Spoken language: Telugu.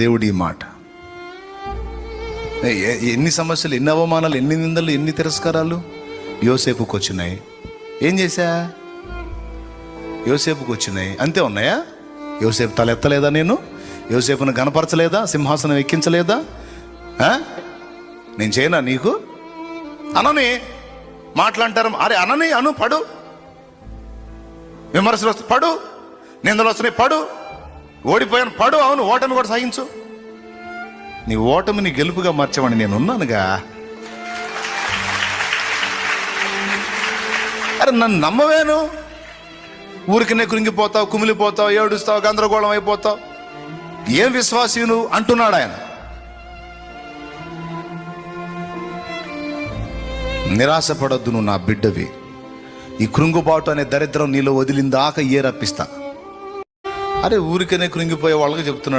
దేవుడి ఈ మాట. ఎన్ని సమస్యలు, ఎన్ని అవమానాలు, ఎన్ని నిందలు, ఎన్ని తిరస్కారాలు యోసేపుకి వచ్చినాయి. ఏం చేశా? యోసేపుకి వచ్చినాయి, అంతే ఉన్నాయా? యోసేపు తల ఎత్తలేదా? నేను యోసేపును గనపరచలేదా? సింహాసనం ఎక్కించలేదా? నేను చేయనా నీకు? అనని మాట్లాంటారు, అరే అనని అను, పడు, విమర్శలు వస్తాయి పడు, నిందలు వస్తున్నాయి పడు, ఓడిపోయాను పడు, అవును ఓటమి కూడా సహించు. నీ ఓటమిని గెలుపుగా మార్చేవాడిని నేను ఉన్నానుగా. అరే నన్ను నమ్మవేను, ఊరికినే కృంగిపోతావు, కుమిలిపోతావు, ఏడుస్తావు, గందరగోళం అయిపోతావు, ఏం విశ్వాసీ నువ్వు అంటున్నాడు ఆయన. నిరాశపడొద్దు, నువ్వు నా బిడ్డవి. ఈ కృంగుబాటు అనే దరిద్రం నీలో వదిలిందాక రప్పిస్తా. అరే ఊరికనే కృంగిపోయే వాళ్ళకి చెప్తున్నాడు.